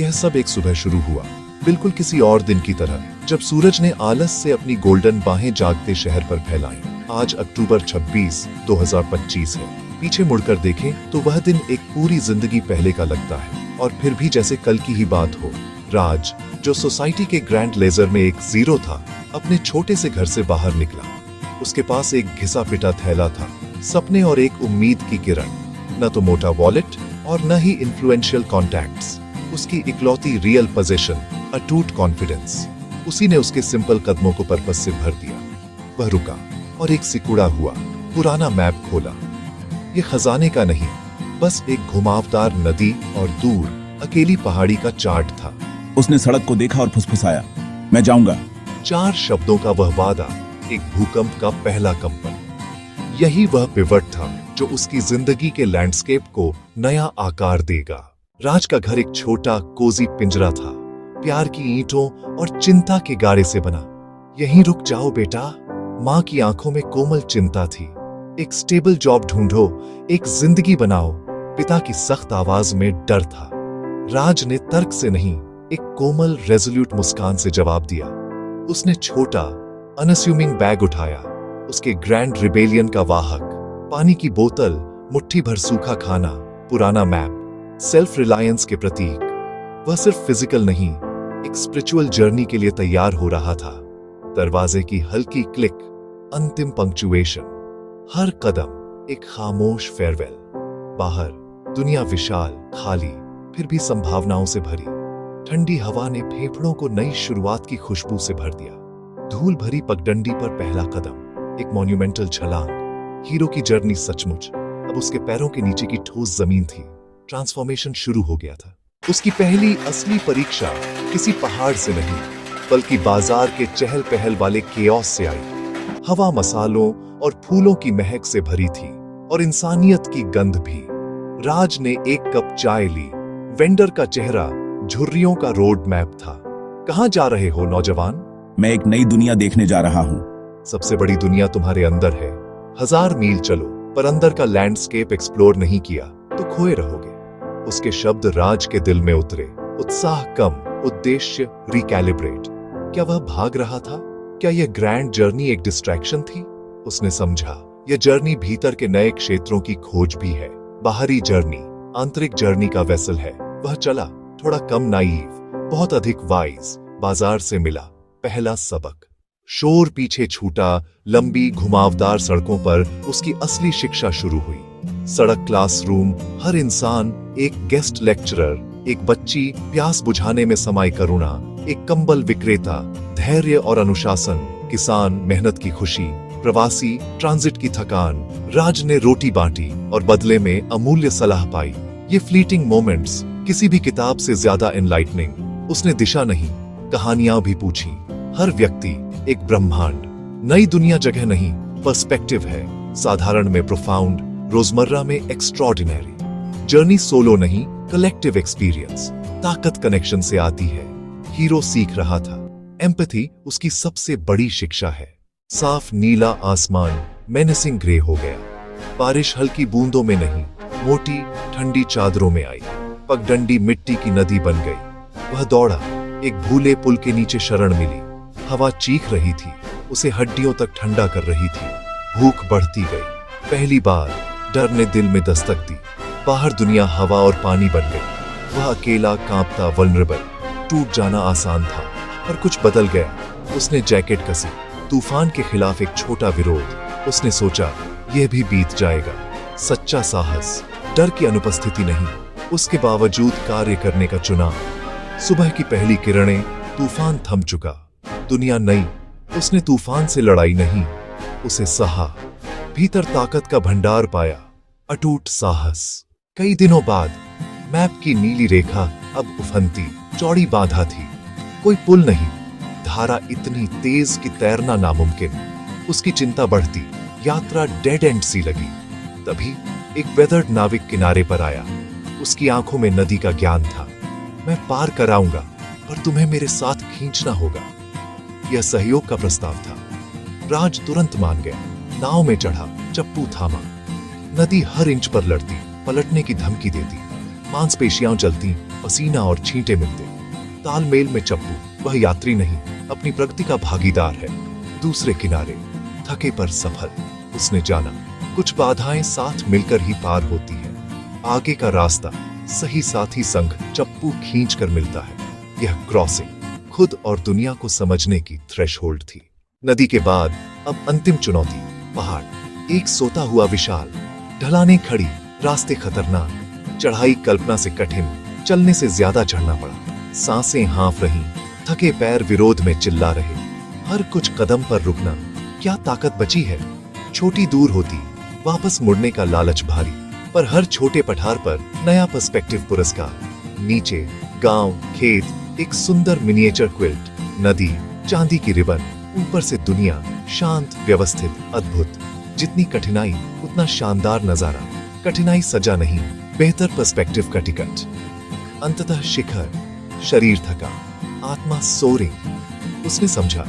यह सब एक सुबह शुरू हुआ, बिल्कुल किसी और दिन की तरह, जब सूरज ने आलस से अपनी गोल्डन बाहें जागते शहर पर फैलाई। आज अक्टूबर 26, 2025 है। पीछे मुड़कर देखें तो वह दिन एक पूरी जिंदगी पहले का लगता है, और फिर भी जैसे कल की ही बात हो। राज, जो सोसाइटी के ग्रैंड लेजर में एक जीरो था, अपने छोटे से घर से बाहर निकला। उसके पास एक घिसा पिटा थैला था, सपने और एक उम्मीद की किरण। न तो मोटा वॉलेट और न ही इन्फ्लुएंशियल कॉन्टैक्ट्स, उसकी इकलौती रियल पोजीशन, अटूट कॉन्फिडेंस। उसी ने उसके सिंपल कदमों को पर्पस से भर दिया। वह रुका और एक सिकुड़ा हुआ पुराना मैप खोला। ये खजाने का नहीं, बस एक घुमावदार नदी और दूर अकेली पहाड़ी का चार्ट था। उसने सड़क को देखा और फुसफुसाया, मैं जाऊंगा। 4 शब्दों का वह वादा, एक भूकंप का पहला कंपन। यही वह पिवट था जो उसकी जिंदगी के लैंडस्केप को नया आकार देगा। राज का घर एक छोटा कोजी पिंजरा था, प्यार की ईंटों और चिंता के गारे से बना। यहीं रुक जाओ बेटा, माँ की आंखों में कोमल चिंता थी। एक स्टेबल जॉब ढूंढो, एक जिंदगी बनाओ, पिता की सख्त आवाज में डर था। राज ने तर्क से नहीं, एक कोमल रेजोल्यूट मुस्कान से जवाब दिया। उसने छोटा अनअस्यूमिंग बैग उठाया, उसके ग्रैंड रिबेलियन का वाहक, पानी की बोतल, मुट्ठी भर सूखा खाना, पुराना मैप, सेल्फ रिलायंस के प्रतीक। वह सिर्फ फिजिकल नहीं, एक स्पिरिचुअल जर्नी के लिए तैयार हो रहा था। दरवाजे की हल्की क्लिक, अंतिम पंक्चुएशन, हर कदम एक खामोश फेयरवेल। बाहर दुनिया विशाल, खाली, फिर भी संभावनाओं से भरी। ठंडी हवा ने फेफड़ों को नई शुरुआत की खुशबू से भर दिया। धूल भरी पगडंडी पर पहला कदम, एक मॉन्यूमेंटल छलांग। हीरो की जर्नी सचमुच अब उसके पैरों के नीचे की ठोस जमीन थी। ट्रांसफॉर्मेशन शुरू हो गया था। उसकी पहली असली परीक्षा किसी पहाड़ से नहीं, बल्कि बाजार के चहल पहल वाले केओस से आई। हवा मसालों और फूलों की महक से भरी थी, और इंसानियत की गंध भी। राज ने एक कप चाय ली। वेंडर का चेहरा झुर्रियों का रोड मैप था। कहां जा रहे हो नौजवान? मैं एक नई दुनिया देखने जा रहा हूँ। सबसे बड़ी दुनिया तुम्हारे अंदर है। 1000 मील चलो, पर अंदर का लैंडस्केप एक्सप्लोर नहीं किया तो खोए रहोगे। उसके शब्द राज के दिल में उतरे। उत्साह कम, उद्देश्य रिकैलिब्रेट। क्या वह भाग रहा था? क्या यह ग्रैंड जर्नी एक डिस्ट्रैक्शन थी? उसने समझा, यह जर्नी भीतर के नए क्षेत्रों की खोज भी है। बाहरी जर्नी आंतरिक जर्नी का वेसल है। वह चला, थोड़ा कम नाइव, बहुत अधिक वाइज। बाजार से मिला पहला सबक। शोर पीछे छूटा। लंबी घुमावदार सड़कों पर उसकी असली शिक्षा शुरू हुई। सड़क क्लासरूम, हर इंसान एक गेस्ट लेक्चरर, एक बच्ची प्यास बुझाने में समाई करुणा, एक कंबल विक्रेता धैर्य और अनुशासन, किसान मेहनत की खुशी, प्रवासी ट्रांजिट की थकान। राज ने रोटी बांटी और बदले में अमूल्य सलाह पाई। ये फ्लीटिंग मोमेंट्स किसी भी किताब से ज्यादा एनलाइटनिंग। उसने दिशा नहीं, कहानियां भी पूछी। हर व्यक्ति एक ब्रह्मांड। नई दुनिया जगह नहीं, पर्सपेक्टिव है। साधारण में प्रोफाउंड, रोजमर्रा में एक्स्ट्रॉर्डिनरी। जर्नी सोलो नहीं, कलेक्टिव एक्सपीरियंस। ताकत कनेक्शन से आती है। हीरो सीख रहा था। एम्पैथी उसकी सबसे बड़ी शिक्षा है। साफ नीला आसमान मेनेसिंग ग्रे हो गया। बारिश हल्की बूंदों में नहीं, मोटी ठंडी चादरों में आई। पगडंडी मिट्टी की नदी बन गई। वह दौड़ा, एक भूले पुल के नीचे शरण मिली। हवा चीख रही थी, उसे हड्डियों तक ठंडा कर रही थी। भूख बढ़ती गई। पहली बार डर ने दिल में दस्तक दी। बाहर दुनिया हवा और पानी बन गई। वह अकेला, कांपता, वल्नरेबल। टूट जाना आसान था, पर कुछ बदल गया। उसने जैकेट कसी। तूफान के खिलाफ एक छोटा विरोध। उसने सोचा, यह भी बीत जाएगा। सच्चा साहस डर की अनुपस्थिति नहीं, उसके बावजूद कार्य करने का चुनाव। सुबह की पहली किरणें, तूफान थम चुका। दुनिया नई। उसने तूफान से लड़ाई नहीं, उसे सहा। भीतर ताकत का भंडार पाया, अटूट साहस। कई दिनों बाद मैप की नीली रेखा अब उफनती, चौड़ी बाधा थी। कोई पुल नहीं, धारा इतनी तेज कि तैरना नामुमकिन। उसकी चिंता बढ़ती, यात्रा डेड एंड सी लगी। तभी एक वेदर्ड नाविक किनारे पर आया। उसकी आंखों में नदी का ज्ञान था। मैं पार कराऊंगा, पर तुम्हें मेरे साथ खींचना होगा। यह सहयोग का प्रस्ताव था। राज तुरंत मान गया। नाव में चढ़ा, चप्पू थामा। नदी हर इंच पर लड़ती, पलटने की धमकी देती। मांसपेशियां जलती, पसीना और छींटे मिलते। तालमेल में चप्पू, वह यात्री नहीं, अपनी प्रगति का भागीदार है। दूसरे किनारे, थके पर सफल, उसने जाना कुछ बाधाएं साथ मिलकर ही पार होती है। आगे का रास्ता सही साथी संग चप्पू खींच कर मिलता है। यह क्रॉसिंग खुद और दुनिया को समझने की थ्रेशहोल्ड थी। नदी के बाद अब अंतिम चुनौती, पहाड़। एक सोता हुआ विशाल, ढलानें खड़ी, रास्ते खतरनाक, चढ़ाई कल्पना से कठिन, चलने से ज्यादा चढ़ना पड़ा। सांसें हाँफ रहीं, थके पैर विरोध में चिल्ला रहे। हर कुछ कदम पर रुकना, क्या ताकत बची है? छोटी दूर होती, वापस मुड़ने का लालच भारी, पर हर छोटे पठार पर नया पर्सपेक्टिव पुरस्कार। नीचे गांव, खेत, एक सुंदर मिनिएचर क्विल्ट, नदी, चांदी की रिबन, ऊपर से दुनिया, शांत, व्यवस्थित, अद्भुत। जितनी कठिनाई उतना शानदार नजारा। कठिनाई सजा नहीं, बेहतर पर्सपेक्टिव का टिकट। अंततः शिखर, शरीर थका, आत्मा सोरिंग। उसने समझा,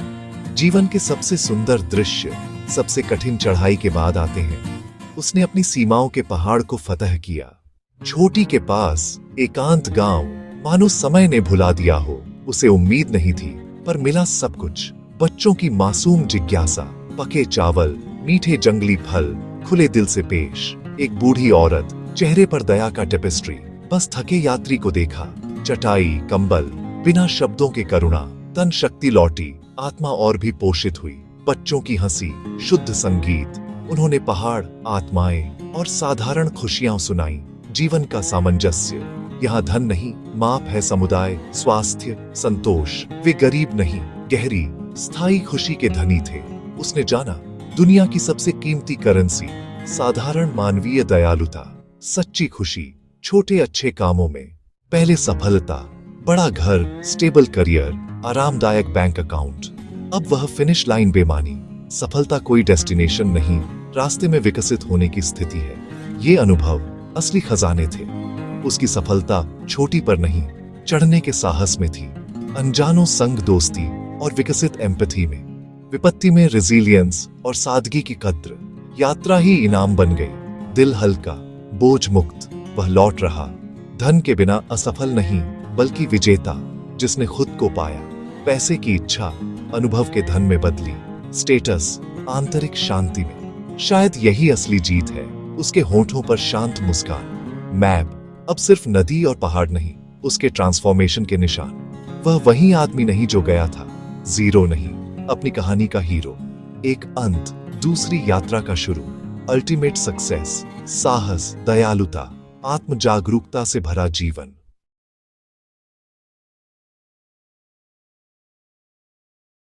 जीवन के सबसे सुंदर दृश्य सबसे कठिन चढ़ाई के बाद आते हैं। उसने अपनी सीमाओं के पहाड़ को फतह किया। छोटी के पास एकांत गांव, मानो समय ने भुला दिया हो। उसे उम्मीद नहीं थी, पर मिला सब कुछ। बच्चों की मासूम जिज्ञासा, पके चावल, मीठे जंगली फल, खुले दिल से पेश। एक बूढ़ी औरत, चेहरे पर दया का टेपेस्ट्री। बस थके यात्री को देखा, चटाई, कंबल, बिना शब्दों के करुणा। तन शक्ति लौटी, आत्मा और भी पोषित हुई। बच्चों की हंसी, शुद्ध संगीत। उन्होंने पहाड़, आत्माएं और साधारण खुशियां सुनाई। जीवन का सामंजस्य। यहाँ धन नहीं, माप है समुदाय, स्वास्थ्य, संतोष। वे गरीब नहीं, गहरी, स्थायी खुशी के धनी थे। उसने जाना, दुनिया की सबसे कीमती करेंसी साधारण मानवीय दयालुता, सच्ची खुशी, छोटे अच्छे कामों में। पहले सफलता, बड़ा घर, स्टेबल करियर, आरामदायक बैंक अकाउंट। अब वह फिनिश लाइन बेमानी। सफलता कोई डेस्टिनेशन नहीं, रास्ते में विकसित होने की स्थिति है। ये अनुभव असली खजाने थे। उसकी सफलता छोटी पर नहीं, चढ़ने के साहस में थी। अनजानों संग दोस्ती और विकसित एम्पैथी में। विपत्ति में रेजिलियंस और सादगी की कद्र। यात्रा ही इनाम बन गई। दिल हल्का, बोझ मुक्त, वह लौट रहा। धन के बिना असफल नहीं, बल्कि विजेता, जिसने खुद को पाया। पैसे की इच्छा अनुभव के धन में बदली, स्टेटस आंतरिक शांति में। शायद यही असली जीत है। उसके होठों पर शांत मुस्कान। मैप अब सिर्फ नदी और पहाड़ नहीं, उसके ट्रांसफॉर्मेशन के निशान। वह वही आदमी नहीं जो गया था, जीरो नहीं, अपनी कहानी का हीरो। एक अंत, दूसरी यात्रा का शुरू। अल्टीमेट सक्सेस, साहस, दयालुता, आत्म जागरूकता से भरा जीवन।